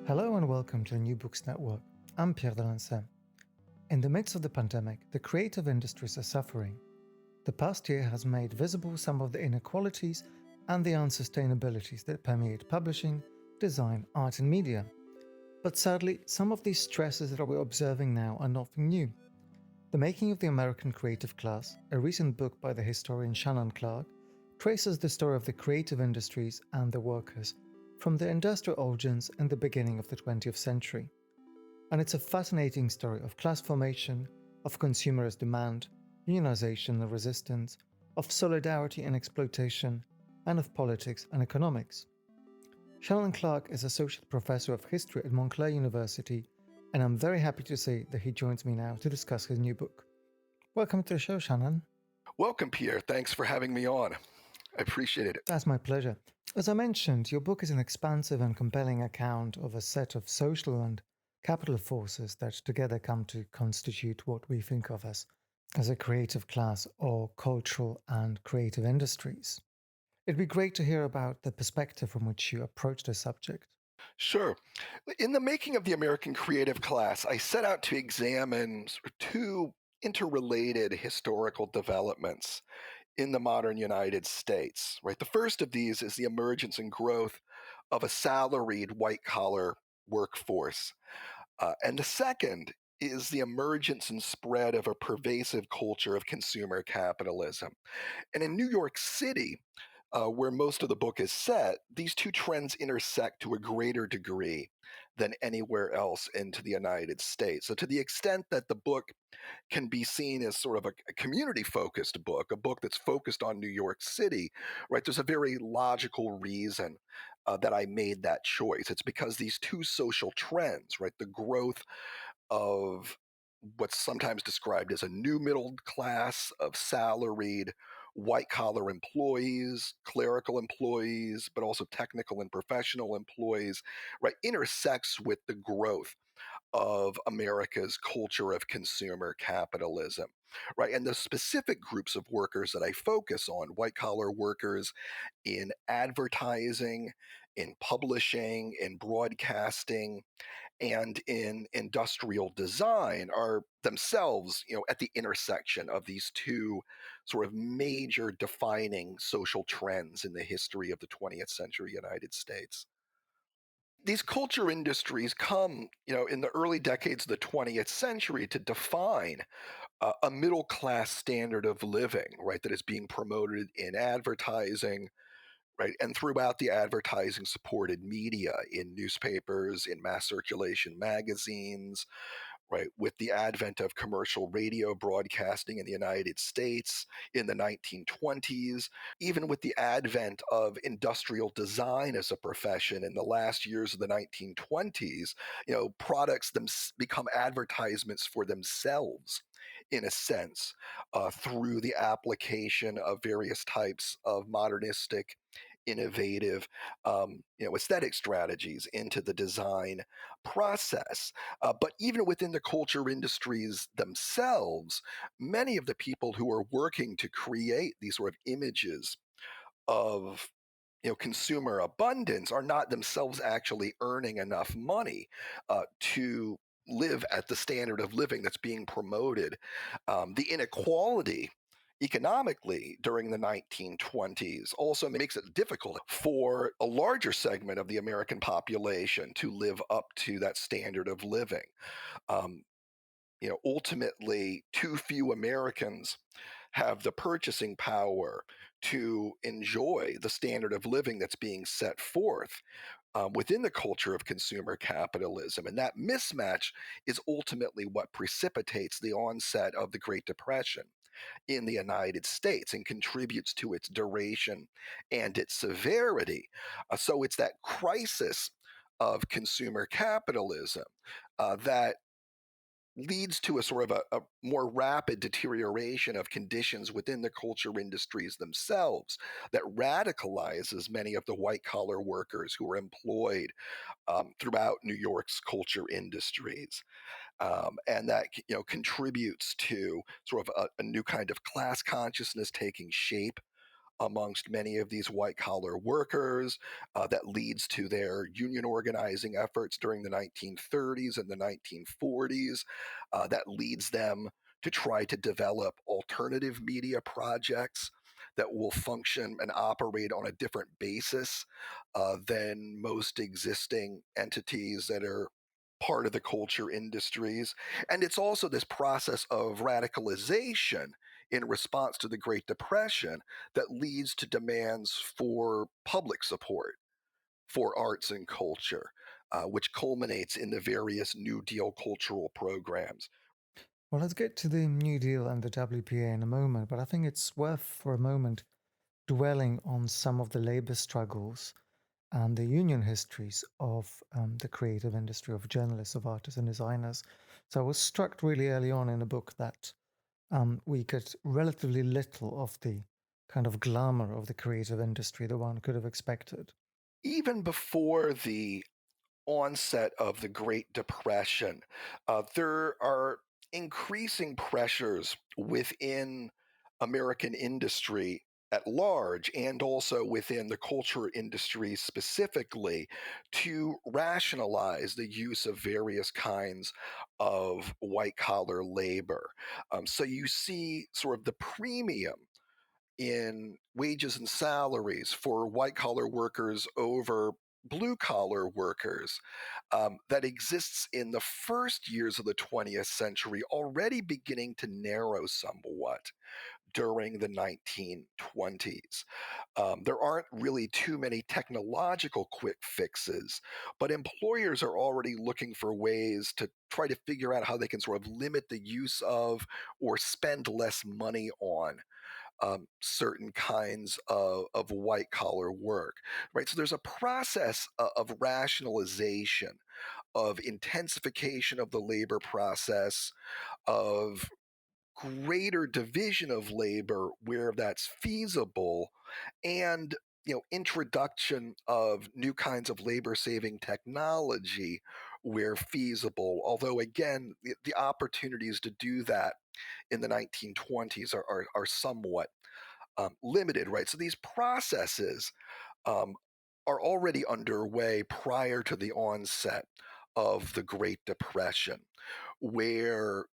Hello and welcome to the New Books Network. I'm Pierre. In the midst of the pandemic, the creative industries are suffering. The past year has made visible some of the inequalities and the unsustainabilities that permeate publishing, design, art, and media. But sadly, some of these stresses that we're observing now are nothing new. The Making of the American Creative Class, a recent book by the historian Shannan Clark, traces the story of the creative industries and their workers from the industrial origins in the beginning of the 20th century. And it's a fascinating story of class formation, of consumerist demand, unionization and resistance, of solidarity and exploitation, and of politics and economics. Shannan Clark is Associate Professor of History at Montclair University, and I'm very happy to say that he joins me now to discuss his new book. Welcome to the show, Shannan. Welcome, Pierre. Thanks for having me on. I appreciate it. That's my pleasure. As I mentioned, your book is an expansive and compelling account of a set of social and capital forces that together come to constitute what we think of as a creative class or cultural and creative industries. It'd be great to hear about the perspective from which you approach the subject. Sure. In the Making of the American Creative Class, I set out to examine two interrelated historical developments in the modern United States. Right. The first of these is the emergence and growth of a salaried white-collar workforce. And the second is the emergence and spread of a pervasive culture of consumer capitalism. And in New York City, where most of the book is set, these two trends intersect to a greater degree than anywhere else into the United States. So, to the extent that the book can be seen as sort of a community focused book, a book that's focused on New York City, right, there's a very logical reason that I made that choice. It's because these two social trends, right, the growth of what's sometimes described as a new middle class of salaried white collar employees, clerical employees, but also technical and professional employees, right, intersects with the growth of America's culture of consumer capitalism, right? And the specific groups of workers that I focus on, white collar workers in advertising, in publishing, in broadcasting, and in industrial design are themselves, at the intersection of these two sort of major defining social trends in the history of the 20th century United States. These culture industries come, in the early decades of the 20th century to define a middle class standard of living, right, that is being promoted in advertising, right, and throughout the advertising supported media, in newspapers, in mass circulation magazines, right, with the advent of commercial radio broadcasting in the United States in the 1920s, even with the advent of industrial design as a profession in the last years of the 1920s, products become advertisements for themselves in a sense, through the application of various types of modernistic, innovative, aesthetic strategies into the design process. But even within the culture industries themselves, many of the people who are working to create these sort of images of consumer abundance are not themselves actually earning enough money to live at the standard of living that's being promoted. The inequality economically during the 1920s also makes it difficult for a larger segment of the American population to live up to that standard of living. Um, Ultimately, too few Americans have the purchasing power to enjoy the standard of living that's being set forth within the culture of consumer capitalism. And that mismatch is ultimately what precipitates the onset of the Great Depression in the United States and contributes to its duration and its severity. So it's that crisis of consumer capitalism that leads to a sort of a more rapid deterioration of conditions within the culture industries themselves that radicalizes many of the white collar workers who are employed throughout New York's culture industries. And that contributes to sort of a new kind of class consciousness taking shape amongst many of these white collar workers that leads to their union organizing efforts during the 1930s and the 1940s, that leads them to try to develop alternative media projects that will function and operate on a different basis than most existing entities that are part of the culture industries. And it's also this process of radicalization in response to the Great Depression that leads to demands for public support for arts and culture, which culminates in the various New Deal cultural programs. Well, let's get to the New Deal and the WPA in a moment, but I think it's worth for a moment dwelling on some of the labor struggles and the union histories of the creative industry, of journalists, of artists, and designers. So I was struck really early on in the book that we get relatively little of the kind of glamour of the creative industry that one could have expected. Even before the onset of the Great Depression, there are increasing pressures within American industry at large and also within the culture industry specifically to rationalize the use of various kinds of white collar labor. So you see sort of the premium in wages and salaries for white collar workers over blue collar workers that exists in the first years of the 20th century, already beginning to narrow somewhat during the 1920s. There aren't really too many technological quick fixes, but employers are already looking for ways to try to figure out how they can sort of limit the use of or spend less money on certain kinds of white collar work, right? So there's a process of rationalization, of intensification of the labor process, of greater division of labor where that's feasible, and introduction of new kinds of labor saving technology where feasible. Although again, the opportunities to do that in the 1920s are somewhat limited, right? So these processes um, are already underway prior to the onset of the Great Depression, where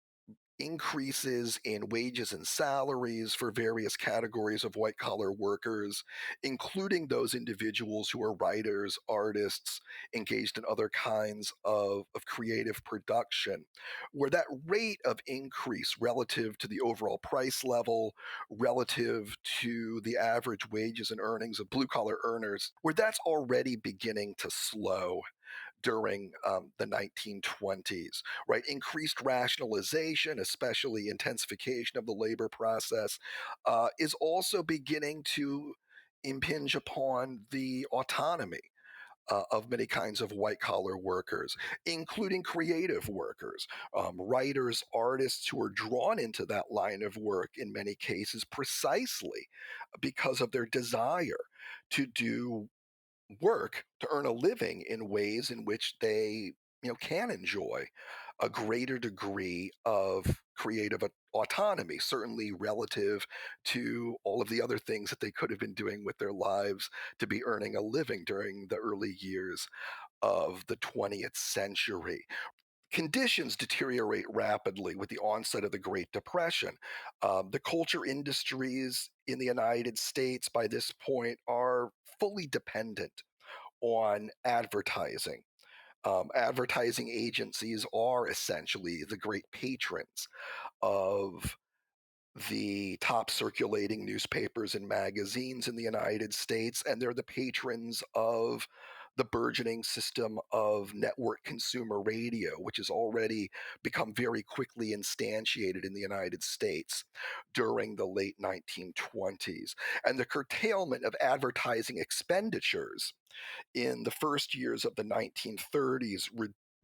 increases in wages and salaries for various categories of white collar workers, including those individuals who are writers, artists, engaged in other kinds of creative production, where that rate of increase relative to the overall price level, relative to the average wages and earnings of blue collar earners, where that's already beginning to slow during the 1920s, right? Increased rationalization, especially intensification of the labor process, is also beginning to impinge upon the autonomy of many kinds of white collar workers, including creative workers, writers, artists who are drawn into that line of work in many cases precisely because of their desire to do work to earn a living in ways in which they can enjoy a greater degree of creative autonomy, certainly relative to all of the other things that they could have been doing with their lives to be earning a living during the early years of the 20th century. Conditions deteriorate rapidly with the onset of the Great Depression. The culture industries in the United States by this point are fully dependent on advertising. Advertising agencies are essentially the great patrons of the top circulating newspapers and magazines in the United States, and they're the patrons of the burgeoning system of network consumer radio, which has already become very quickly instantiated in the United States during the late 1920s. And the curtailment of advertising expenditures in the first years of the 1930s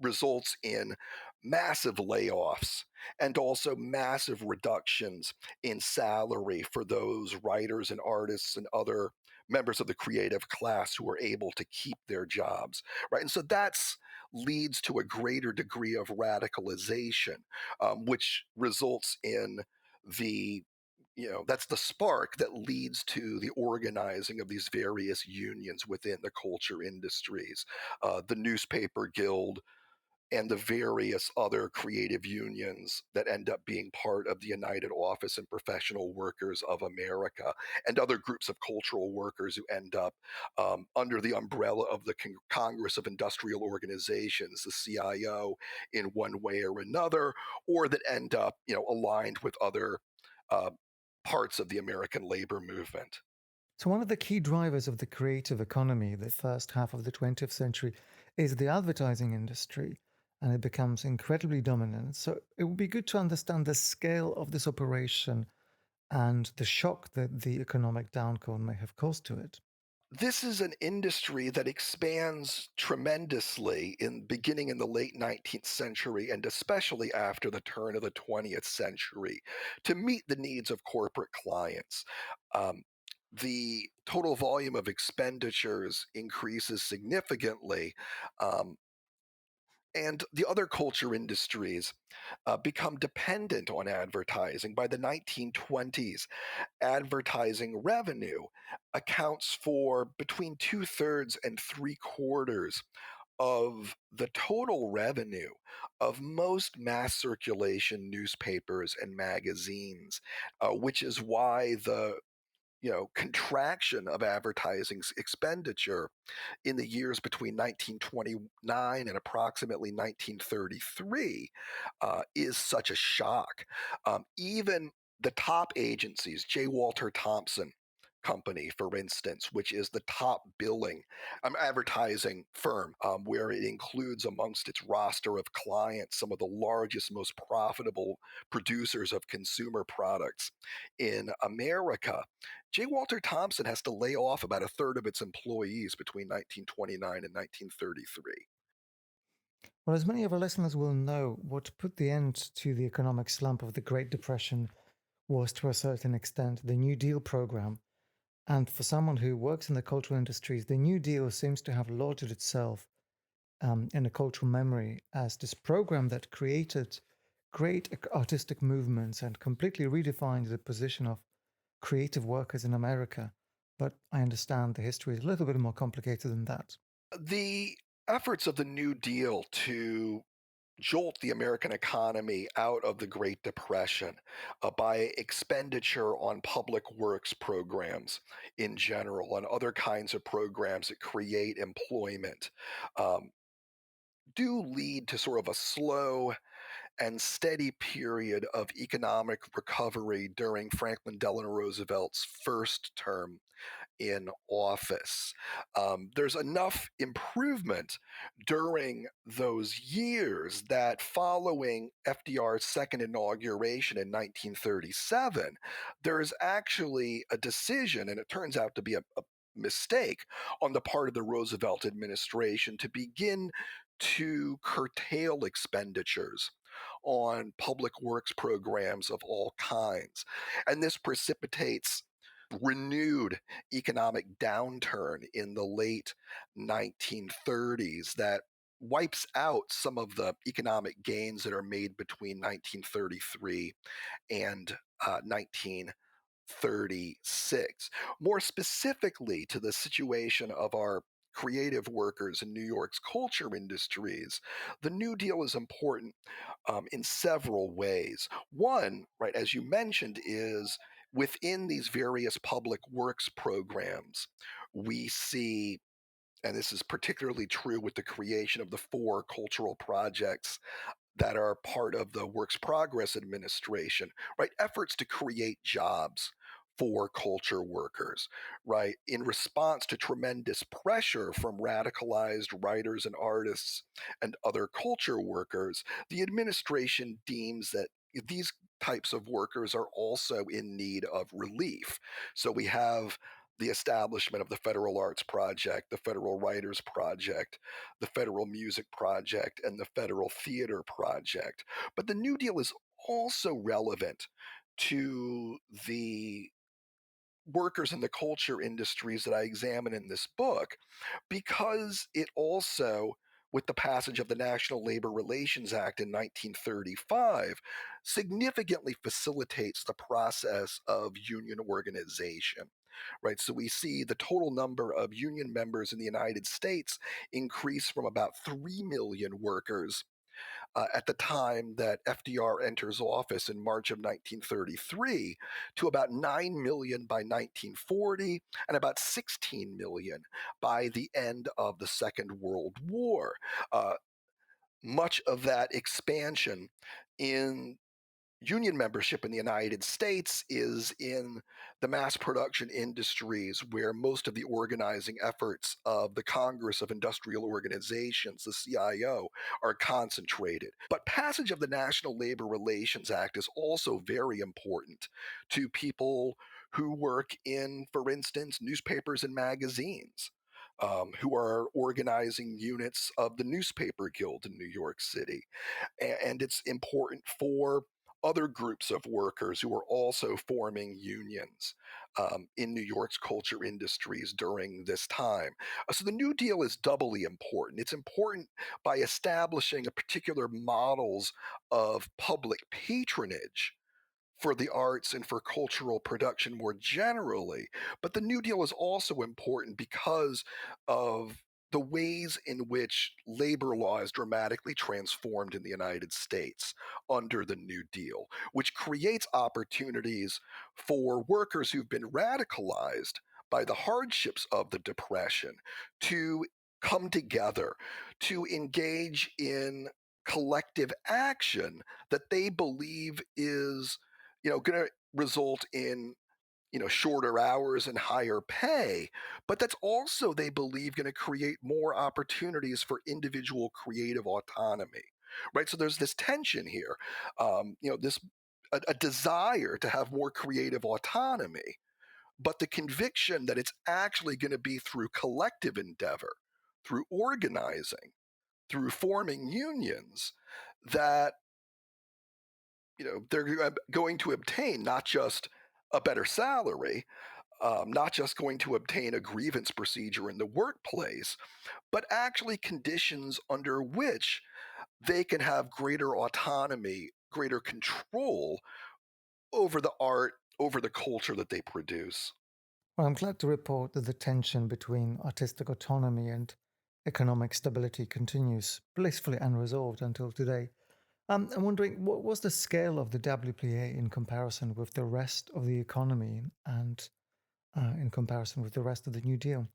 results in massive layoffs and also massive reductions in salary for those writers and artists and other members of the creative class who are able to keep their jobs, right? And so that's leads to a greater degree of radicalization, which results in the that's the spark that leads to the organizing of these various unions within the culture industries, the newspaper guild, and the various other creative unions that end up being part of the United Office and Professional Workers of America, and other groups of cultural workers who end up under the umbrella of the Congress of Industrial Organizations, the CIO, in one way or another, or that end up, aligned with other uh, parts of the American labor movement. So, one of the key drivers of the creative economy, the first half of the 20th century, is the advertising industry, and it becomes incredibly dominant. So, it would be good to understand the scale of this operation and the shock that the economic downturn may have caused to it. This is an industry that expands tremendously in beginning in the late 19th century and especially after the turn of the 20th century to meet the needs of corporate clients. Um, the total volume of expenditures increases significantly, um, and the other culture industries become dependent on advertising. By the 1920s, advertising revenue accounts for between two-thirds and three-quarters of the total revenue of most mass circulation newspapers and magazines, which is why the contraction of advertising expenditure in the years between 1929 and approximately 1933 is such a shock. Even the top agencies, J. Walter Thompson Company, for instance, which is the top billing advertising firm, where it includes amongst its roster of clients some of the largest, most profitable producers of consumer products in America. J. Walter Thompson has to lay off about a third of its employees between 1929 and 1933. Well, as many of our listeners will know, what put the end to the economic slump of the Great Depression was, to a certain extent, the New Deal program. And for someone who works in the cultural industries, the New Deal seems to have lodged itself in a cultural memory as this program that created great artistic movements and completely redefined the position of creative workers in America. But I understand the history is a little bit more complicated than that. The efforts of the New Deal to jolt the American economy out of the Great Depression by expenditure on public works programs in general and other kinds of programs that create employment um, do lead to sort of a slow and steady period of economic recovery during Franklin Delano Roosevelt's first term in office. There's enough improvement during those years that following FDR's second inauguration in 1937, there's actually a decision, and it turns out to be a mistake on the part of the Roosevelt administration to begin to curtail expenditures on public works programs of all kinds. And this precipitates renewed economic downturn in the late 1930s that wipes out some of the economic gains that are made between 1933 and 1936. More specifically to the situation of our creative workers in New York's culture industries, the New Deal is important in several ways. One, right, as you mentioned, is within these various public works programs, we see, and this is particularly true with the creation of the four cultural projects that are part of the Works Progress Administration, right? Efforts to create jobs for culture workers, right? In response to tremendous pressure from radicalized writers and artists and other culture workers, the administration deems that these types of workers are also in need of relief. So we have the establishment of the Federal Arts Project, the Federal Writers Project, the Federal Music Project, and the Federal Theater Project. But the New Deal is also relevant to the workers in the culture industries that I examine in this book because it also with the passage of the National Labor Relations Act in 1935, significantly facilitates the process of union organization. Right, so we see the total number of union members in the United States increase from about 3 million workers at the time that FDR enters office in March of 1933 to about 9 million by 1940 and about 16 million by the end of the Second World War. Uh, Much of that expansion in union membership in the United States is in the mass production industries where most of the organizing efforts of the Congress of Industrial Organizations, the CIO, are concentrated. But passage of the National Labor Relations Act is also very important to people who work in, for instance, newspapers and magazines. Who are organizing units of the Newspaper Guild in New York City. And it's important for other groups of workers who are also forming unions in New York's culture industries during this time. So the New Deal is doubly important. It's important by establishing a particular models of public patronage for the arts and for cultural production more generally. But the New Deal is also important because of the ways in which labor law is dramatically transformed in the United States under the New Deal, which creates opportunities for workers who've been radicalized by the hardships of the Depression to come together, to engage in collective action that they believe is going to result in shorter hours and higher pay, but that's also they believe going to create more opportunities for individual creative autonomy, right? So there's this tension here, this a desire to have more creative autonomy, but the conviction that it's actually going to be through collective endeavor, through organizing, through forming unions, that they're going to obtain not just a better salary, not just going to obtain a grievance procedure in the workplace, but actually conditions under which they can have greater autonomy, greater control over the art, over the culture that they produce. Well, I'm glad to report that the tension between artistic autonomy and economic stability continues blissfully unresolved until today. I'm wondering, what was the scale of the WPA in comparison with the rest of the economy and in comparison with the rest of the New Deal?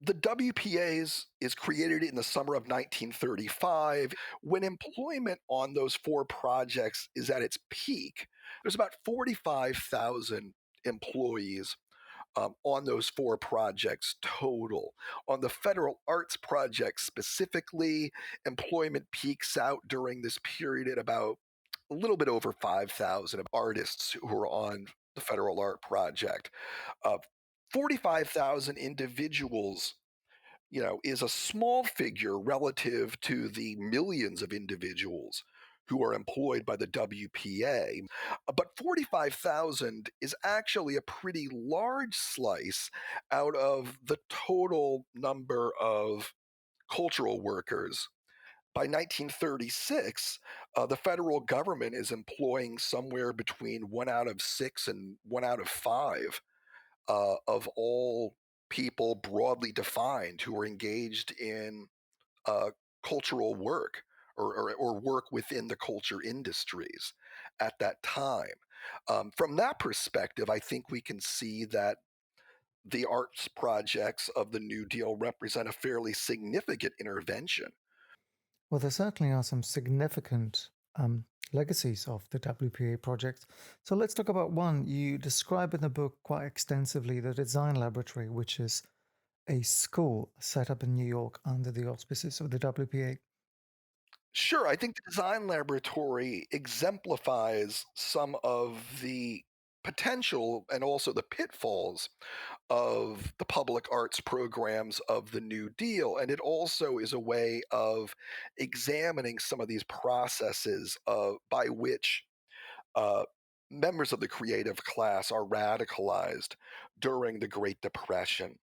The WPAs is created in the summer of 1935 when employment on those four projects is at its peak. There's about 45,000 employees on those four projects total. On the federal arts project specifically, employment peaks out during this period at about a little bit over 5,000 artists who are on the federal art project. Uh, 45,000 individuals is a small figure relative to the millions of individuals who are employed by the WPA. But 45,000 is actually a pretty large slice out of the total number of cultural workers. By 1936, the federal government is employing somewhere between 1 out of 6 and 1 out of 5 of all people broadly defined who are engaged in uh, cultural work or work within the culture industries at that time. From that perspective, I think we can see that the arts projects of the New Deal represent a fairly significant intervention. Well, there certainly are some significant legacies of the WPA project. So let's talk about one. You describe in the book quite extensively the Design Laboratory, which is a school set up in New York under the auspices of the WPA. Sure, I think the design laboratory exemplifies some of the potential and also the pitfalls of the public arts programs of the New Deal. And it also is a way of examining some of these processes by which uh, members of the creative class are radicalized during the Great Depression.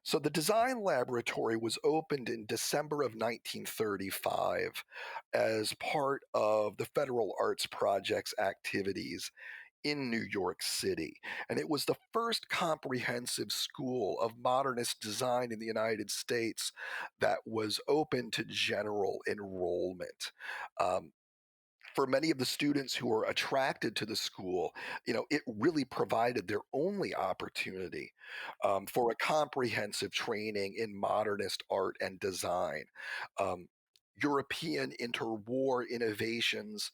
So the design laboratory was opened in December of 1935 as part of the Federal Arts Project's activities in New York City. And it was the first comprehensive school of modernist design in the United States that was open to general enrollment. Um, for many of the students who were attracted to the school, it really provided their only opportunity for a comprehensive training in modernist art and design. Um, European interwar innovations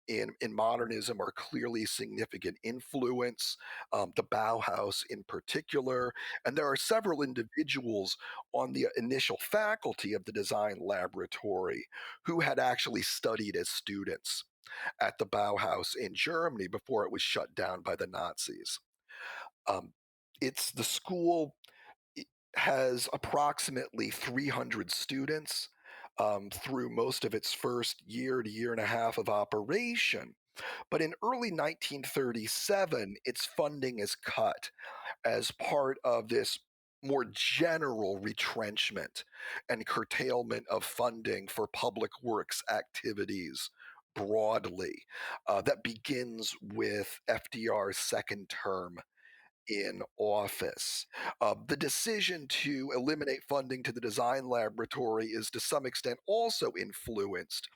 in modernism are clearly significant influence, the Bauhaus in particular. And there are several individuals on the initial faculty of the design laboratory who had actually studied as students at the Bauhaus in Germany before it was shut down by the Nazis. Um, it's the school i- has approximately 300 students through most of its first year to year and a half of operation. But in early 1937, its funding is cut as part of this more general retrenchment and curtailment of funding for public works activities broadly. That begins with FDR's second term in office. The decision to eliminate funding to the design laboratory is to some extent also influenced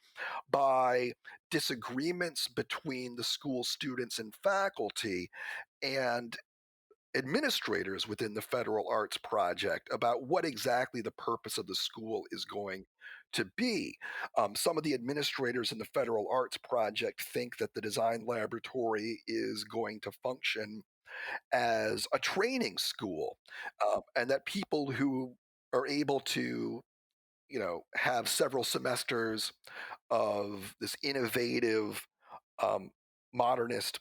by disagreements between the school students and faculty and administrators within the Federal Arts Project about what exactly the purpose of the school is going to be. Some of the administrators in the Federal Arts Project think that the design laboratory is going to function as a training school, and that people who are able to, have several semesters of this innovative um, modernist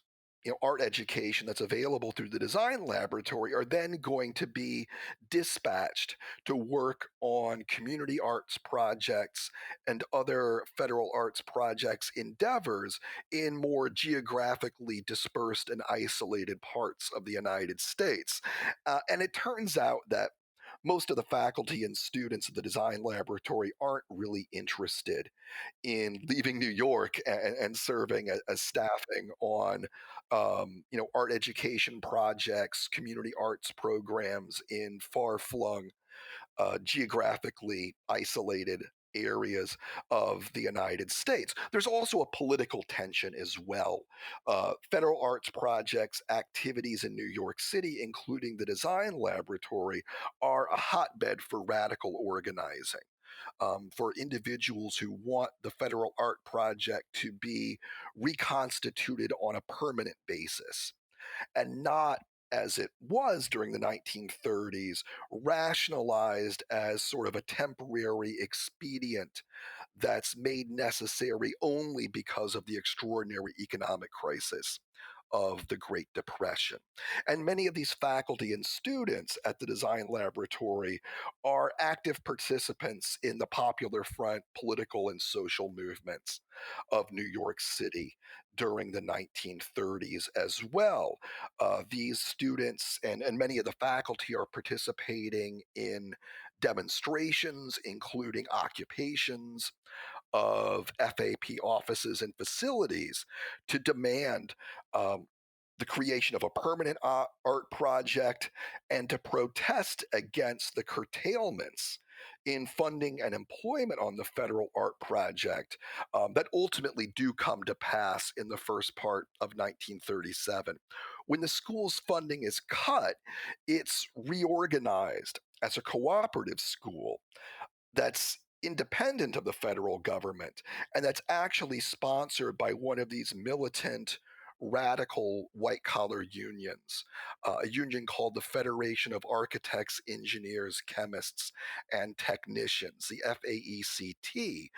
art education that's available through the design laboratory are then going to be dispatched to work on community arts projects and other federal arts projects endeavors in more geographically dispersed and isolated parts of the United States. And it turns out that most of the faculty and students of the design laboratory aren't really interested in leaving New York and serving as staffing on, art education projects, community arts programs in far-flung, geographically isolated areas of the United States. There's also a political tension as well. Federal arts projects, activities in New York City, including the design laboratory, are a hotbed for radical organizing, for individuals who want the Federal Art Project to be reconstituted on a permanent basis and not, as it was during the 1930s, rationalized as sort of a temporary expedient that's made necessary only because of the extraordinary economic crisis of the Great Depression. And many of these faculty and students at the design laboratory are active participants in the Popular Front political and social movements of New York City during the 1930s as well. These students and many of the faculty are participating in demonstrations, including occupations of FAP offices and facilities to demand um, the creation of a permanent art project and to protest against the curtailments in funding and employment on the federal art project that ultimately do come to pass in the first part of 1937. When the school's funding is cut, it's reorganized as a cooperative school that's independent of the federal government and that's actually sponsored by one of these militant radical white collar unions, a union called the Federation of Architects, Engineers, Chemists, and Technicians, the FAECT,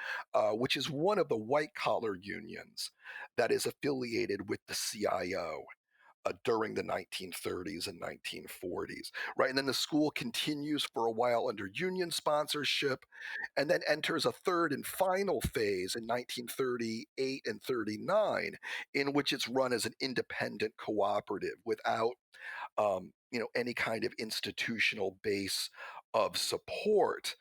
which is one of the white collar unions that is affiliated with the CIO. during the 1930s and 1940s, right? And then the school continues for a while under union sponsorship and then enters a third and final phase in 1938 and 39, in which it's run as an independent cooperative without any kind of institutional base of support.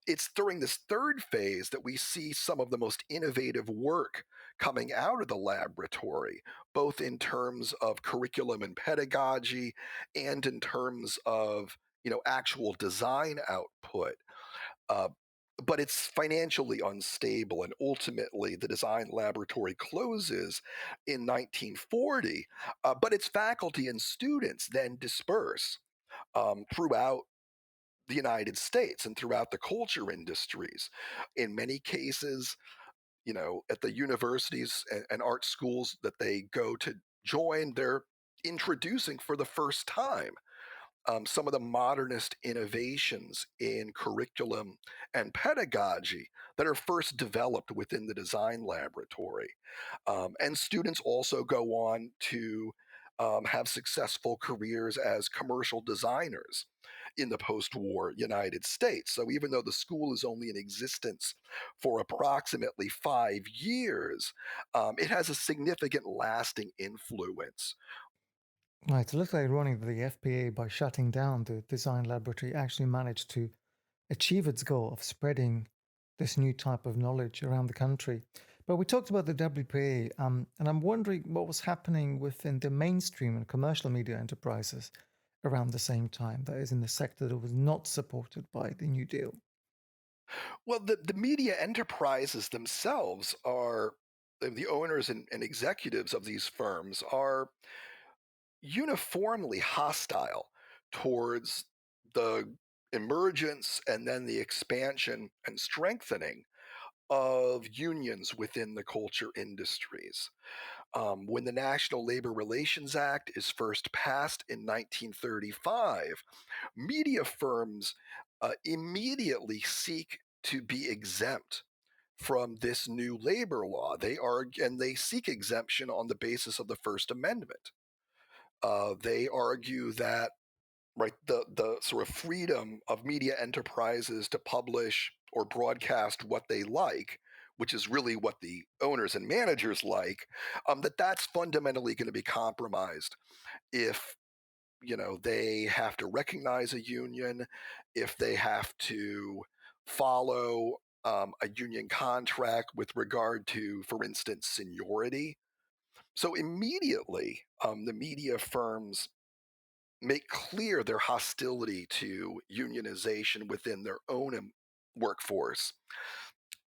It's during this third phase that we see some of the most innovative work coming out of the laboratory, both in terms of curriculum and pedagogy and in terms of actual design output. Uh, but it's financially unstable, and ultimately the design laboratory closes in 1940. But its faculty and students then disperse throughout the United States and throughout the culture industries. In many cases, at the universities and art schools that they go to join, they're introducing for the first time some of the modernist innovations in curriculum and pedagogy that are first developed within the design laboratory. And students also go on to have successful careers as commercial designers in the post war United States. So even though the school is only in existence for approximately 5 years, it has a significant lasting influence. Right, it looks like ironic that the FPA, by shutting down the design laboratory, actually managed to achieve its goal of spreading this new type of knowledge around the country. But we talked about the WPA, and I'm wondering what was happening within the mainstream and commercial media enterprises around the same time, that is, in the sector that was not supported by the New Deal. Well, the media enterprises themselves are the owners and executives of these firms are uniformly hostile towards the emergence and then the expansion and strengthening of unions within the culture industries. When the National Labor Relations Act is first passed in 1935, media firms immediately seek to be exempt from this new labor law. They seek exemption on the basis of the First Amendment. They argue that right the sort of freedom of media enterprises to publish or broadcast what they like, which is really what the owners and managers like, that's fundamentally going to be compromised if they have to recognize a union, if they have to follow a union contract with regard to, for instance, seniority. So immediately, the media firms make clear their hostility to unionization within their own workforce.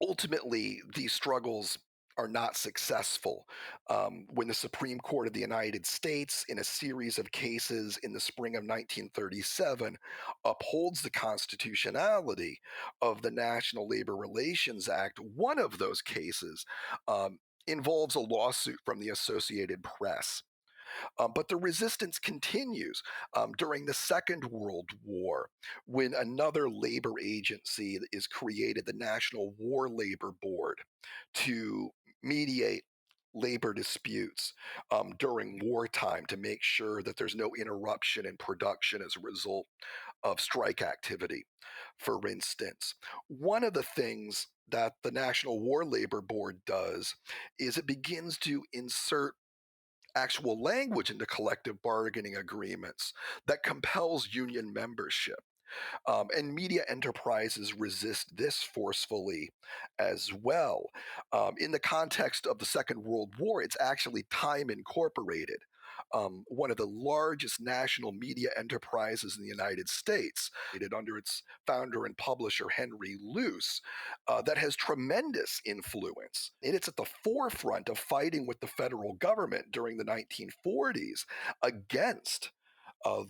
Ultimately, these struggles are not successful. When the Supreme Court of the United States, in a series of cases in the spring of 1937, upholds the constitutionality of the National Labor Relations Act, one of those cases involves a lawsuit from the Associated Press. But the resistance continues during the Second World War, when another labor agency is created, the National War Labor Board, to mediate labor disputes during wartime to make sure that there's no interruption in production as a result of strike activity. For instance, one of the things that the National War Labor Board does is it begins to insert actual language into collective bargaining agreements that compels union membership. And media enterprises resist this forcefully as well. In the context of the Second World War, it's actually Time Incorporated, one of the largest national media enterprises in the United States, under its founder and publisher, Henry Luce, that has tremendous influence. And it's at the forefront of fighting with the federal government during the 1940s against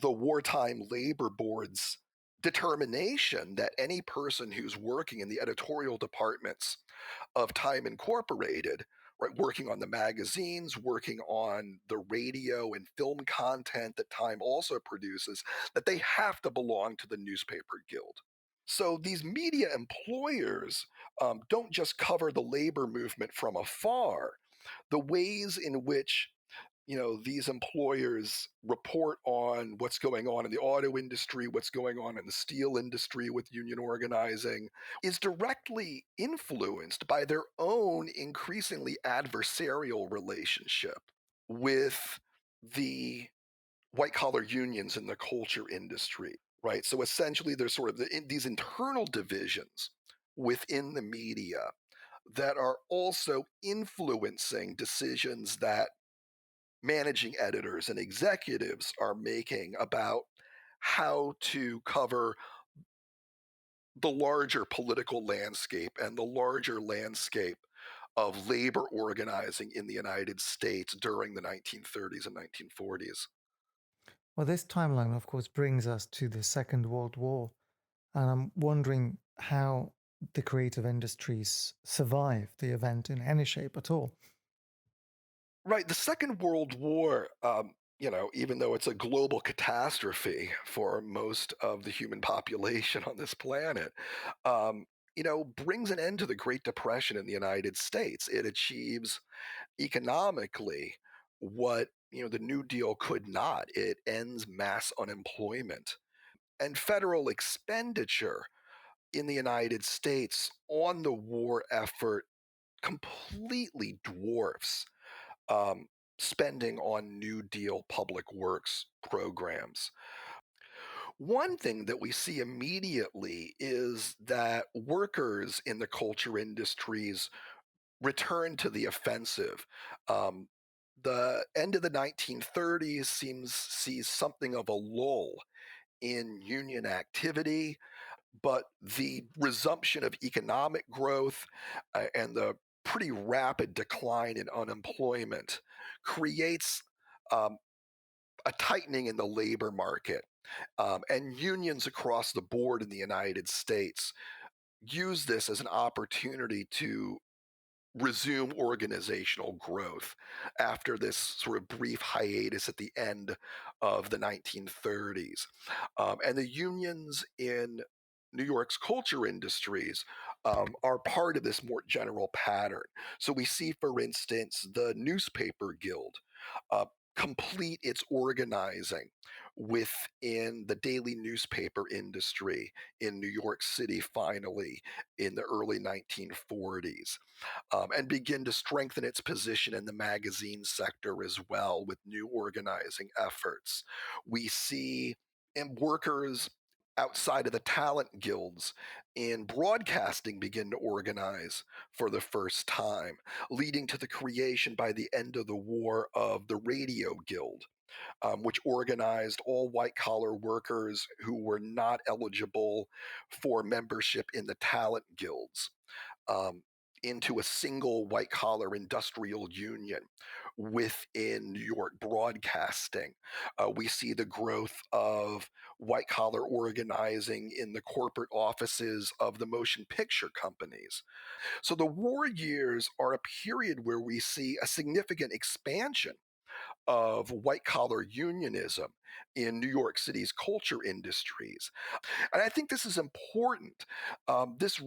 the wartime labor board's determination that any person who's working in the editorial departments of Time Incorporated, right, working on the magazines, working on the radio and film content that Time also produces, that they have to belong to the newspaper guild. So these media employers don't just cover the labor movement from afar. The ways in which these employers report on what's going on in the auto industry, what's going on in the steel industry with union organizing, is directly influenced by their own increasingly adversarial relationship with the white collar unions in the culture industry, right? So essentially, there's sort of these internal divisions within the media that are also influencing decisions that managing editors and executives are making about how to cover the larger political landscape and the larger landscape of labor organizing in the United States during the 1930s and 1940s. Well, this timeline, of course, brings us to the Second World War. And I'm wondering how the creative industries survived the event in any shape at all. Right, the Second World War, even though it's a global catastrophe for most of the human population on this planet, brings an end to the Great Depression in the United States. It achieves economically what the New Deal could not. It ends mass unemployment and federal expenditure in the United States on the war effort completely dwarfs um, spending on New Deal public works programs. One thing that we see immediately is that workers in the culture industries return to the offensive. Um, the end of the 1930s sees something of a lull in union activity, but the resumption of economic growth and the pretty rapid decline in unemployment creates um, a tightening in the labor market. And unions across the board in the United States use this as an opportunity to resume organizational growth after this sort of brief hiatus at the end of the 1930s. And the unions in New York's culture industries are part of this more general pattern. So we see, for instance, the Newspaper Guild uh, complete its organizing within the daily newspaper industry in New York City finally in the early 1940s, and begin to strengthen its position in the magazine sector as well with new organizing efforts. We see workers outside of the talent guilds in broadcasting begin to organize for the first time, leading to the creation by the end of the war of the Radio Guild, which organized all white collar workers who were not eligible for membership in the talent guilds um, into a single white collar industrial union within New York broadcasting. We see the growth of white collar organizing in the corporate offices of the motion picture companies. So the war years are a period where we see a significant expansion of white collar unionism in New York City's culture industries. And I think this is important. This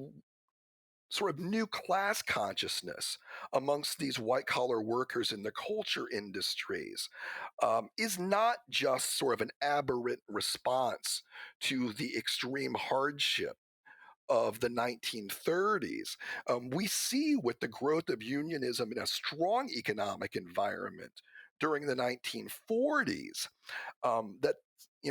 sort of new class consciousness amongst these white collar workers in the culture industries is not just sort of an aberrant response to the extreme hardship of the 1930s. We see with the growth of unionism in a strong economic environment during the 1940s that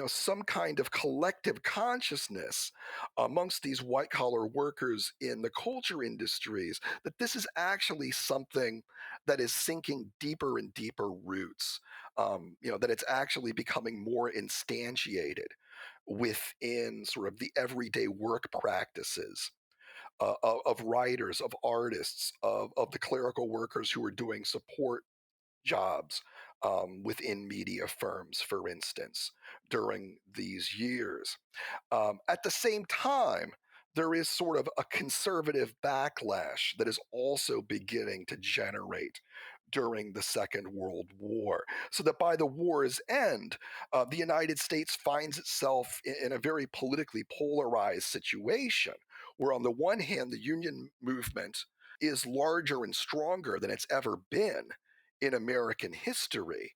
some kind of collective consciousness amongst these white collar workers in the culture industries that this is actually something that is sinking deeper and deeper roots, that it's actually becoming more instantiated within sort of the everyday work practices of writers, of artists, of the clerical workers who are doing support jobs within media firms, for instance, during these years. At the same time, there is sort of a conservative backlash that is also beginning to generate during the Second World War. So that by the war's end, the United States finds itself in a very politically polarized situation, where on the one hand, the Union movement is larger and stronger than it's ever been in American history.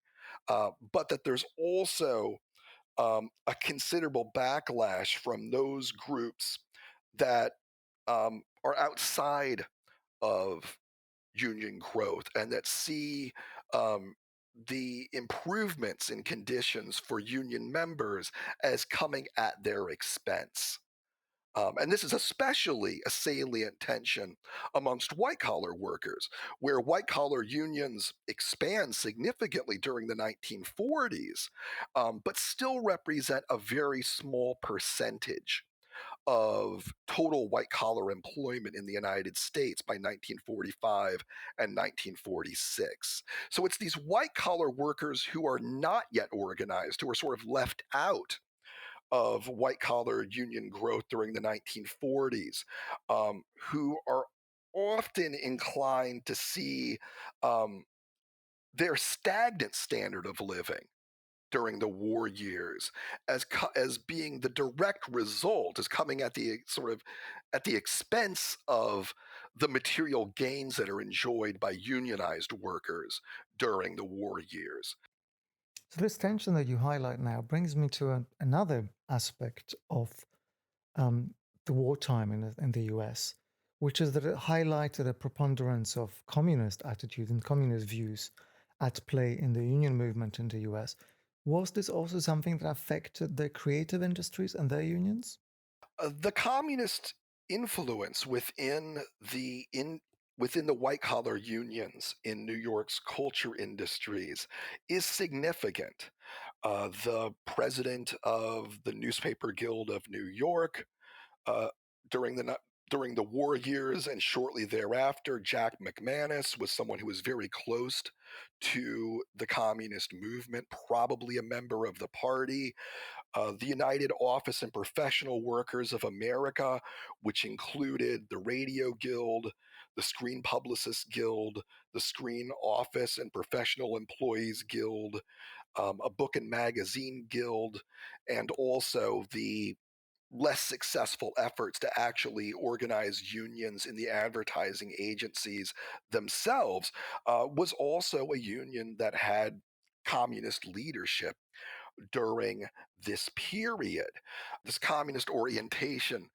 but that there's also a considerable backlash from those groups that are outside of union growth and that see um, the improvements in conditions for union members as coming at their expense. And this is especially a salient tension amongst white collar workers, where white collar unions expand significantly during the 1940s, but still represent a very small percentage of total white collar employment in the United States by 1945 and 1946. So it's these white collar workers who are not yet organized, who are sort of left out of white collar union growth during the 1940s, who are often inclined to see um, their stagnant standard of living during the war years as being the direct result, as coming at the sort of at the expense of the material gains that are enjoyed by unionized workers during the war years. So, this tension that you highlight now brings me to another aspect of um, the wartime in the US, which is that it highlighted a preponderance of communist attitudes and communist views at play in the union movement in the US. Was this also something that affected the creative industries and their unions? The communist influence within the white collar unions in New York's culture industries is significant. The president of the Newspaper Guild of New York uh, during the no- during the war years and shortly thereafter, Jack McManus was someone who was very close to the communist movement, probably a member of the party. The United Office and Professional Workers of America, which included the Radio Guild, the Screen Publicists Guild, the Screen Office and Professional Employees Guild, a Book and Magazine Guild, and also the less successful efforts to actually organize unions in the advertising agencies themselves, was also a union that had communist leadership during this period. This communist orientation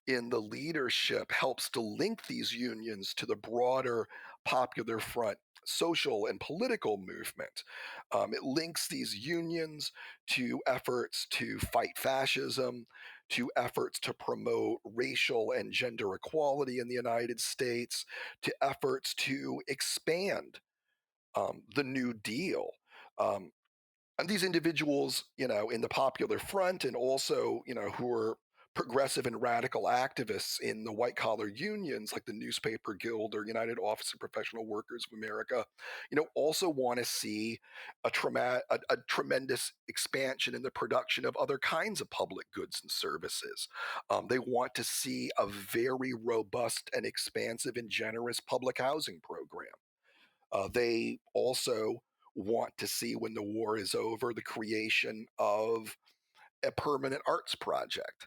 in the leadership helps to link these unions to the broader Popular Front social and political movement. It links these unions to efforts to fight fascism, to efforts to promote racial and gender equality in the United States, to efforts to expand the New Deal. Um, and these individuals, in the Popular Front and also, who are progressive and radical activists in the white collar unions like the Newspaper Guild or United Office of Professional Workers of America, also want to see a tremendous expansion in the production of other kinds of public goods and services. They want to see a very robust and expansive and generous public housing program. They also want to see, when the war is over, the creation of a permanent arts project,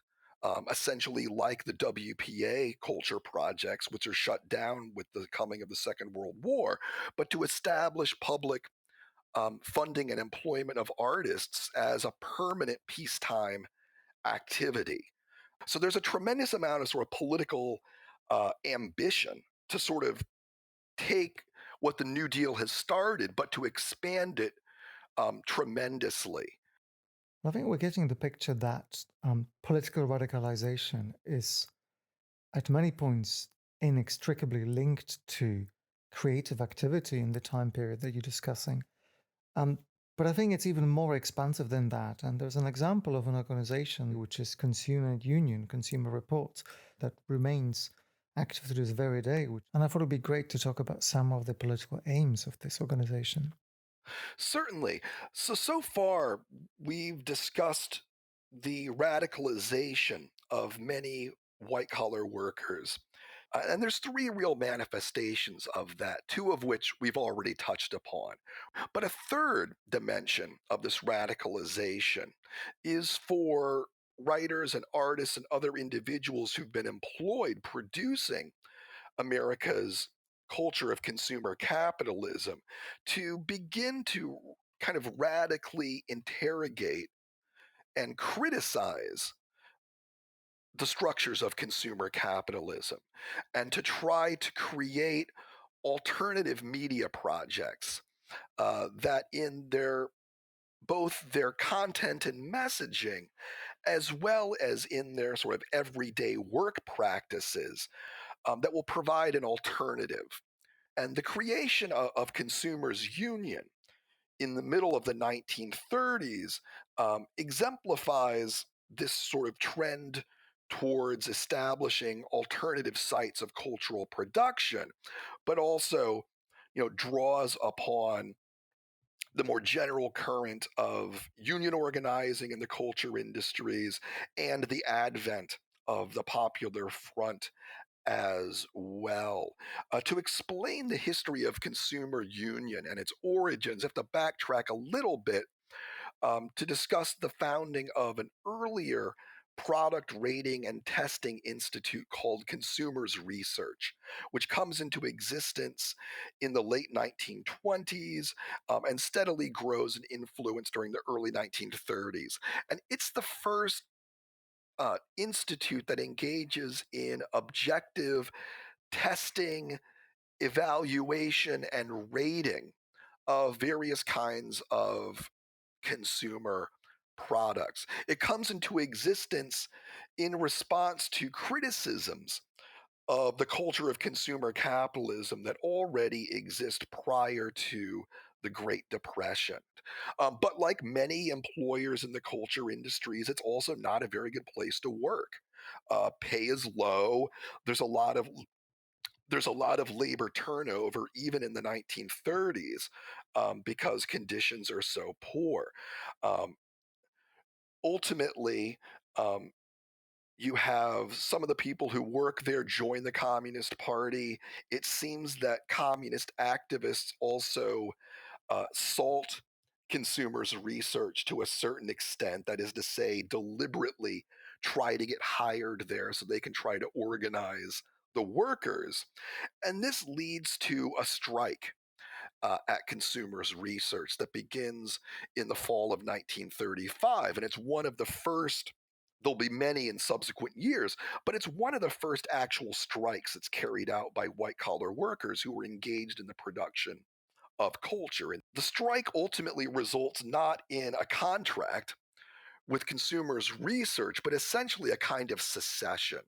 essentially like the WPA culture projects, which are shut down with the coming of the Second World War, but to establish public funding and employment of artists as a permanent peacetime activity. So there's a tremendous amount of sort of political ambition to sort of take what the New Deal has started, but to expand it tremendously. I think we're getting the picture that political radicalization is at many points inextricably linked to creative activity in the time period that you're discussing. Um, but I think it's even more expansive than that. And there's an example of an organization which is Consumer Union, Consumer Reports, that remains active to this very day. And I thought it would be great to talk about some of the political aims of this organization. Certainly. So far, we've discussed the radicalization of many white collar workers. And there's three real manifestations of that, two of which we've already touched upon. But a third dimension of this radicalization is for writers and artists and other individuals who've been employed producing America's culture of consumer capitalism to begin to kind of radically interrogate and criticize the structures of consumer capitalism and to try to create alternative media projects that in their both their content and messaging as well as in their sort of everyday work practices that will provide an alternative. And the creation of consumers union in the middle of the 1930s exemplifies this sort of trend towards establishing alternative sites of cultural production, but also, draws upon the more general current of union organizing in the culture industries and the advent of the popular front as well. To explain the history of consumer union and its origins, I have to backtrack a little bit to discuss the founding of an earlier product rating and testing institute called Consumers Research, which comes into existence in the late 1920s and steadily grows in influence during the early 1930s. And it's the first institute that engages in objective testing, evaluation, and rating of various kinds of consumer products. It comes into existence in response to criticisms of the culture of consumer capitalism that already exist prior to the Great Depression. But like many employers in the culture industries, it's also not a very good place to work. Pay is low. There's a lot of labor turnover even in the 1930s because conditions are so poor. Um, Ultimately, um, you have some of the people who work there join the Communist Party. It seems that communist activists also salt consumers' research to a certain extent. That is to say, deliberately try to get hired there so they can try to organize the workers. And this leads to a strike at Consumers Research that begins in the fall of 1935. And it's one of the first, there'll be many in subsequent years, but it's one of the first actual strikes that's carried out by white collar workers who were engaged in the production of culture. And the strike ultimately results not in a contract with Consumers Research, but essentially a kind of secession.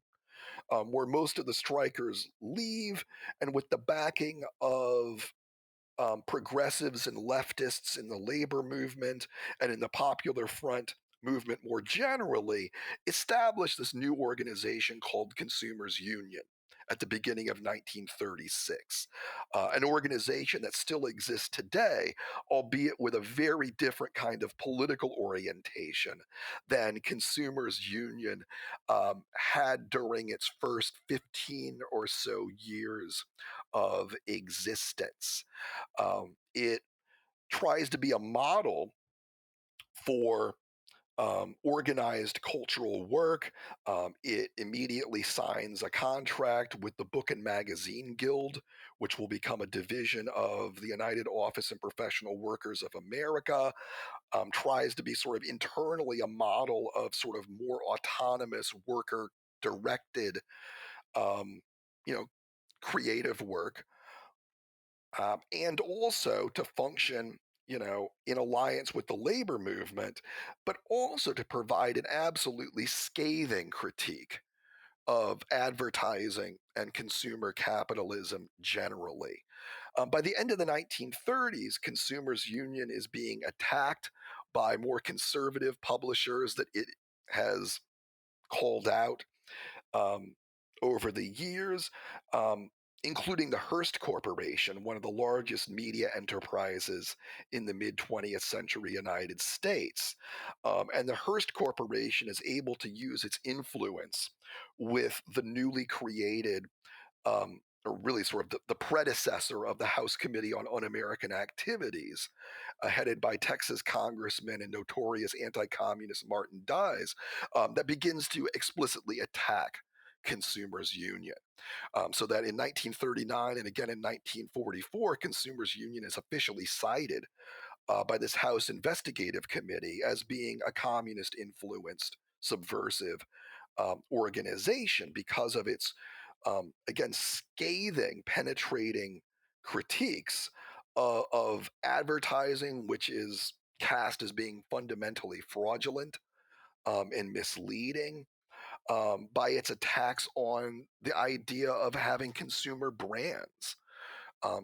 Where most of the strikers leave, and with the backing of progressives and leftists in the labor movement and in the Popular Front movement more generally, established this new organization called Consumers Union at the beginning of 1936. An organization that still exists today, albeit with a very different kind of political orientation than Consumers Union had during its first 15 or so years of existence. It tries to be a model for organized cultural work. It immediately signs a contract with the Book and Magazine Guild, which will become a division of the United Office and Professional Workers of America. Tries to be sort of internally a model of sort of more autonomous worker directed, um, you know, creative work, and also to function, in alliance with the labor movement, but also to provide an absolutely scathing critique of advertising and consumer capitalism generally. By the end of the 1930s, Consumers Union is being attacked by more conservative publishers that it has called out um, over the years, um, including the Hearst Corporation, one of the largest media enterprises in the mid 20th century United States. And the Hearst Corporation is able to use its influence with the newly created, or really sort of the predecessor of the House Committee on Un American Activities, headed by Texas Congressman and notorious anti communist Martin Dies, that begins to explicitly attack Consumers Union. So that in 1939 and again in 1944, Consumers Union is officially cited by this House investigative committee as being a communist influenced subversive organization because of its, again, scathing, penetrating critiques of advertising, which is cast as being fundamentally fraudulent and misleading, by its attacks on the idea of having consumer brands.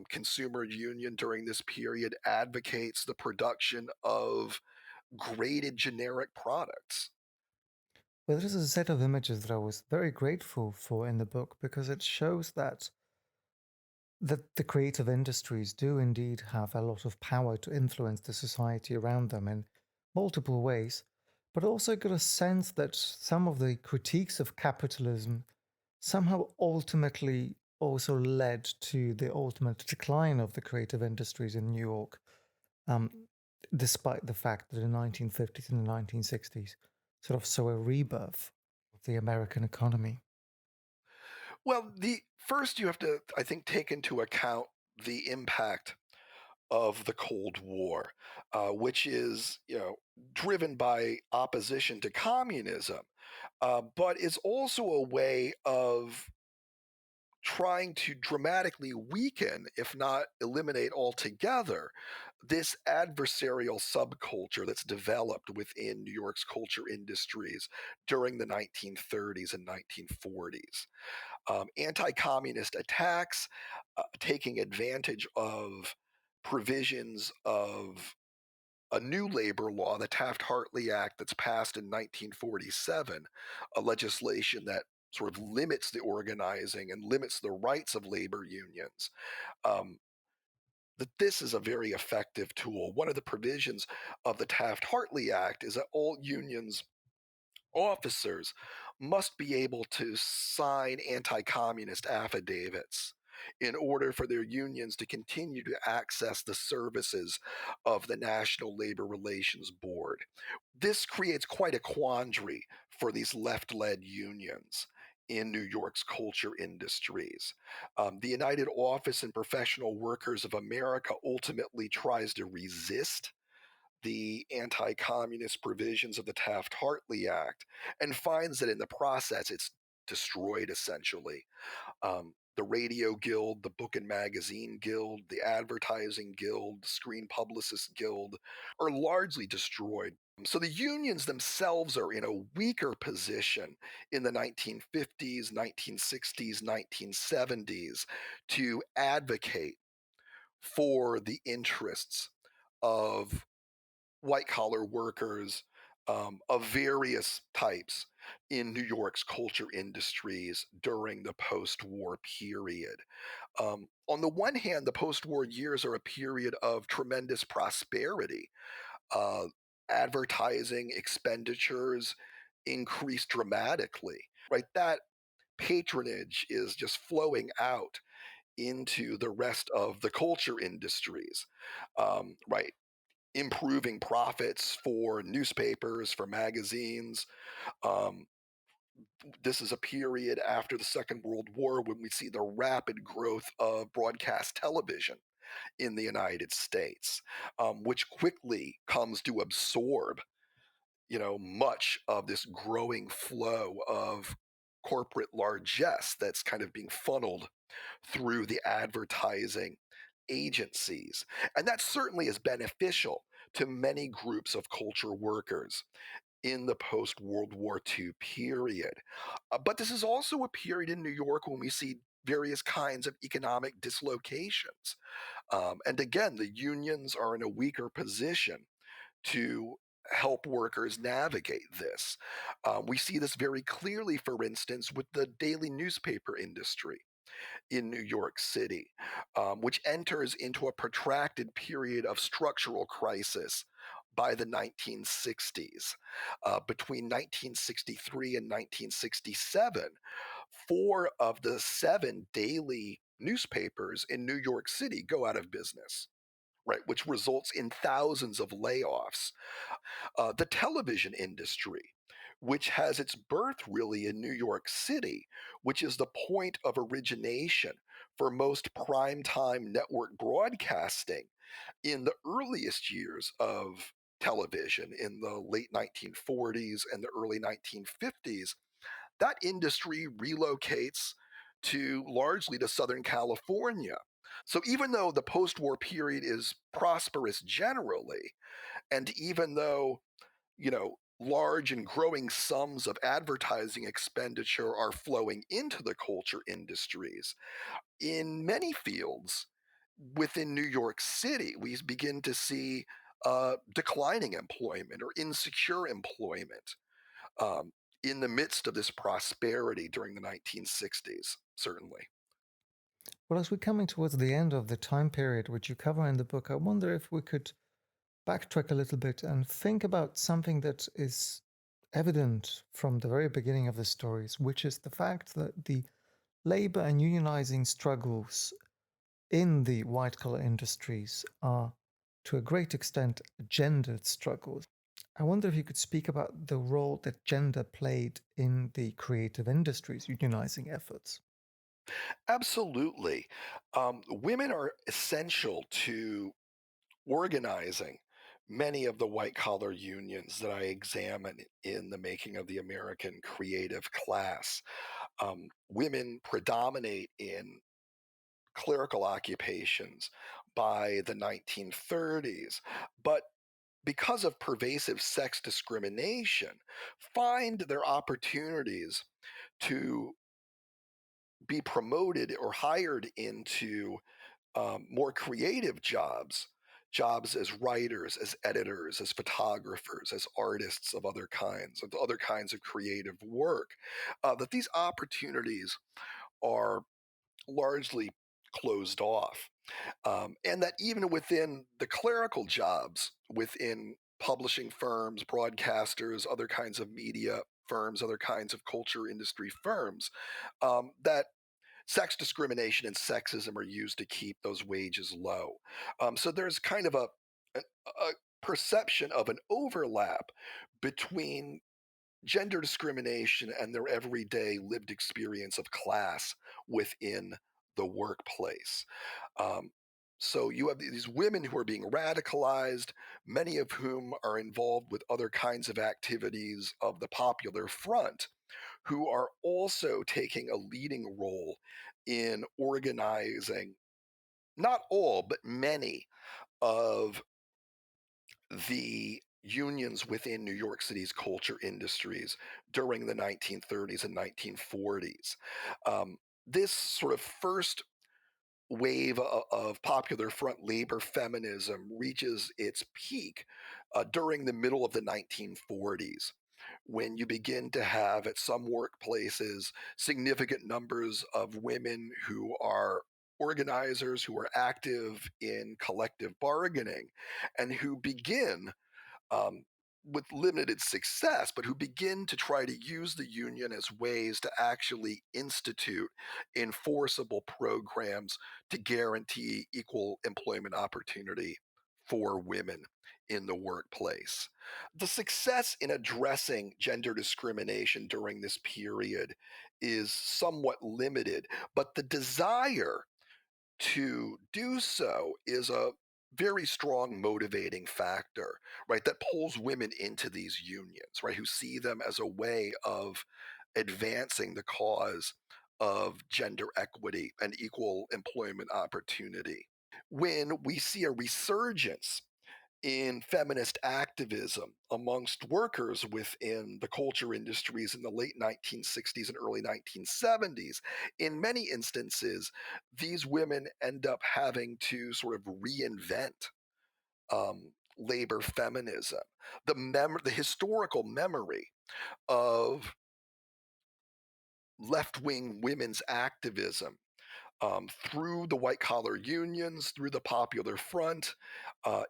Consumer Union during this period advocates the production of graded generic products. Well, this is a set of images that I was very grateful for in the book because it shows that the creative industries do indeed have a lot of power to influence the society around them in multiple ways, but also got a sense that some of the critiques of capitalism somehow ultimately also led to the ultimate decline of the creative industries in New York, um, despite the fact that the 1950s and the 1960s sort of saw a rebirth of the American economy. Well, the first you have to, I think, take into account the impact of the Cold War, which is, driven by opposition to communism, but is also a way of trying to dramatically weaken, if not eliminate altogether, this adversarial subculture that's developed within New York's culture industries during the 1930s and 1940s. Anti communist attacks, taking advantage of provisions of a new labor law, the Taft Hartley Act, that's passed in 1947, a legislation that sort of limits the organizing and limits the rights of labor unions. Um, that this is a very effective tool. One of the provisions of the Taft Hartley Act is that all unions officers must be able to sign anti communist affidavits in order for their unions to continue to access the services of the National Labor Relations Board. This creates quite a quandary for these left led unions in New York's culture industries. The United Office and Professional Workers of America ultimately tries to resist the anti communist provisions of the Taft Hartley Act and finds that in the process it's destroyed essentially. The Radio Guild, the Book and Magazine Guild, the Advertising Guild, the Screen Publicists Guild are largely destroyed. So the unions themselves are in a weaker position in the 1950s, 1960s, 1970s to advocate for the interests of white collar workers of various types in New York's culture industries during the post war period. On the one hand, the post war years are a period of tremendous prosperity. Uh, Advertising expenditures increase dramatically, right? That patronage is just flowing out into the rest of the culture industries, right? Improving profits for newspapers, for magazines. Um, this is a period after the Second World War when we see the rapid growth of broadcast television in the United States, which quickly comes to absorb, much of this growing flow of corporate largesse that's kind of being funneled through the advertising agencies. And that certainly is beneficial to many groups of culture workers in the post World War II period. But this is also a period in New York when we see various kinds of economic dislocations. And again, the unions are in a weaker position to help workers navigate this. We see this very clearly, for instance, with the daily newspaper industry in New York City, which enters into a protracted period of structural crisis by the 1960s. Between 1963 and 1967, four of the seven daily newspapers in New York City go out of business. Right, which results in thousands of layoffs. The television industry, which has its birth really in New York City, which is the point of origination for most primetime network broadcasting, In the earliest years of television, in the late 1940s and the early 1950s, that industry relocates to largely to Southern California. So even though the post-war period is prosperous generally, and even though, large and growing sums of advertising expenditure are flowing into the culture industries, in many fields within New York City, we begin to see declining employment or insecure employment um, in the midst of this prosperity during the 1960s, certainly. Well, as we're coming towards the end of the time period which you cover in the book, I wonder if we could backtrack a little bit and think about something that is evident from the very beginning of the stories, which is the fact that the labor and unionizing struggles in the white collar industries are, to a great extent, gendered struggles. I wonder if you could speak about the role that gender played in the creative industries unionizing efforts. Absolutely. Women are essential to organizing many of the white collar unions that I examine in the making of the American creative class. Women predominate in clerical occupations by the 1930s, but because of pervasive sex discrimination, find their opportunities to be promoted or hired into more creative jobs, jobs as writers, as editors, as photographers, as artists of other kinds of creative work. That these opportunities are largely closed off, and that even within the clerical jobs, within publishing firms, broadcasters, other kinds of media firms, other kinds of culture industry firms, that sex discrimination and sexism are used to keep those wages low. So there's kind of a perception of an overlap between gender discrimination and their everyday lived experience of class within the workplace. Um, so you have these women who are being radicalized, many of whom are involved with other kinds of activities of the popular front, who are also taking a leading role in organizing not all, but many of the unions within New York City's culture industries during the 1930s and 1940s. Um, this sort of first wave of popular front labor feminism reaches its peak during the middle of the 1940s, when you begin to have at some workplaces significant numbers of women who are organizers, who are active in collective bargaining, and who begin um, with limited success, but who begin to try to use the union as ways to actually institute enforceable programs to guarantee equal employment opportunity for women in the workplace. The success in addressing gender discrimination during this period is somewhat limited, but the desire to do so is a very strong motivating factor, right? That pulls women into these unions, right? Who see them as a way of advancing the cause of gender equity and equal employment opportunity. When we see a resurgence in feminist activism amongst workers within the culture industries in the late 1960s and early 1970s. In many instances, these women end up having to sort of reinvent labor feminism. The historical memory of left wing women's activism through the white collar unions, through the Popular Front,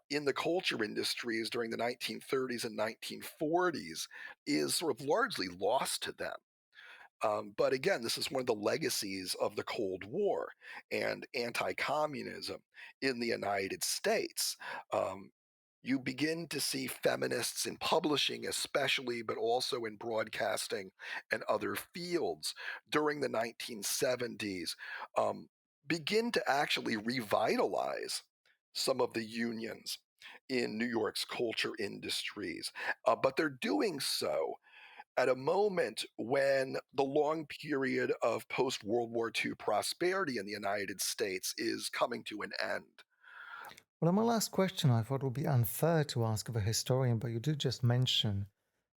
in the culture industries during the 1930s and 1940s is sort of largely lost to them. But again, this is one of the legacies of the Cold War and anti communism in the United States. Um, you begin to see feminists in publishing, especially, but also in broadcasting and other fields during the 1970s, um, begin to actually revitalize some of the unions in New York's culture industries. But they're doing so at a moment when the long period of post World War II prosperity in the United States is coming to an end. Well, my last question I thought would be unfair to ask of a historian, but you did just mention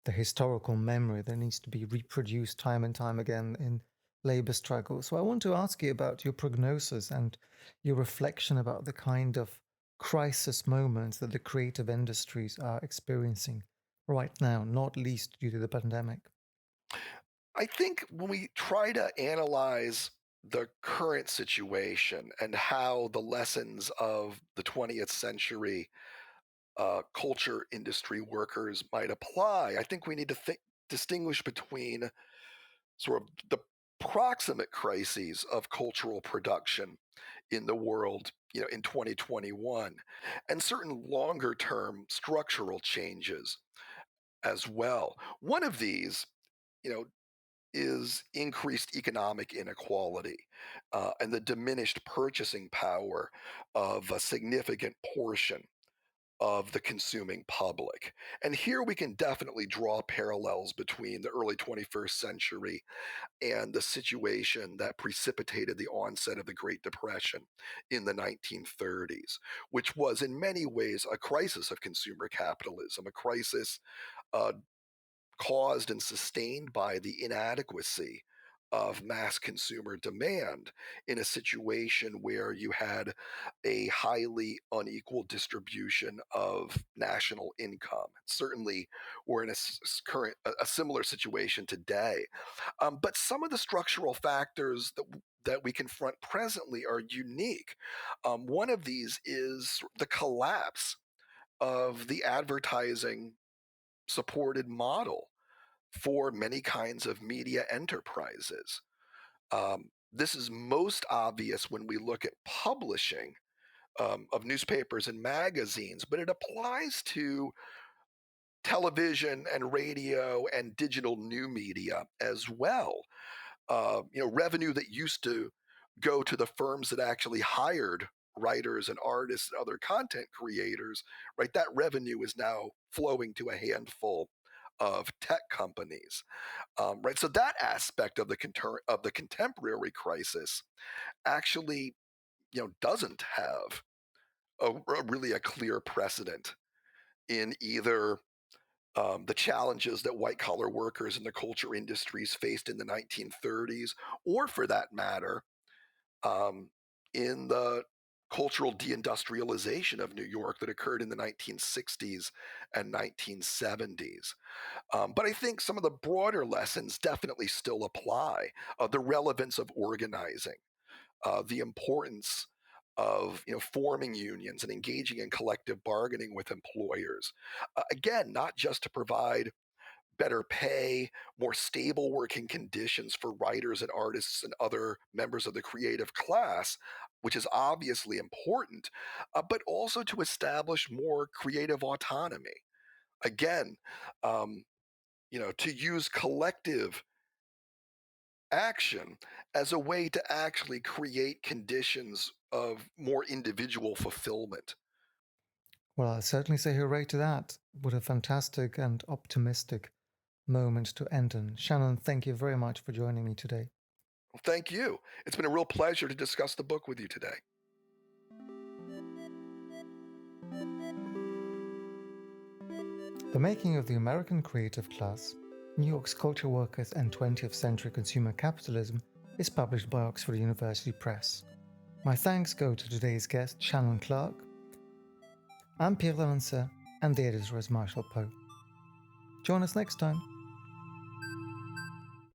the historical memory that needs to be reproduced time and time again in labor struggles. So I want to ask you about your prognosis and your reflection about the kind of crisis moments that the creative industries are experiencing right now, not least due to the pandemic. I think when we try to analyze the current situation and how the lessons of the 20th century culture industry workers might apply, I think we need to distinguish between sort of the proximate crises of cultural production in the world, in 2021, and certain longer term structural changes as well. One of these, you know, is increased economic inequality and the diminished purchasing power of a significant portion of the consuming public. And here we can definitely draw parallels between the early 21st century and the situation that precipitated the onset of the Great Depression in the 1930s, which was in many ways a crisis of consumer capitalism, a crisis uh, caused and sustained by the inadequacy of mass consumer demand in a situation where you had a highly unequal distribution of national income. Certainly, we're in a similar situation today. But some of the structural factors that we confront presently are unique. One of these is the collapse of the advertising supported model for many kinds of media enterprises. This is most obvious when we look at publishing of newspapers and magazines, but it applies to television and radio and digital new media as well. Revenue that used to go to the firms that actually hired writers and artists and other content creators, right? That revenue is now flowing to a handful of tech companies, right? So that aspect of the contemporary crisis actually, doesn't have really a clear precedent in either the challenges that white collar workers in the culture industries faced in the 1930s, or for that matter, um, in the cultural deindustrialization of New York that occurred in the 1960s and 1970s. But I think some of the broader lessons definitely still apply. The relevance of organizing, the importance of forming unions and engaging in collective bargaining with employers. Again, not just to provide better pay, more stable working conditions for writers and artists and other members of the creative class, which is obviously important, but also to establish more creative autonomy. Again, um, to use collective action as a way to actually create conditions of more individual fulfillment. Well, I'll certainly say hooray to that. What a fantastic and optimistic moment to end on. Shannon, thank you very much for joining me today. Well, thank you. It's been a real pleasure to discuss the book with you today. The Making of the American Creative Class, New York's Culture Workers and 20th Century Consumer Capitalism is published by Oxford University Press. My thanks go to today's guest, Shannan Clark. I'm Pierre, and the editor is Marshall Poe. Join us next time.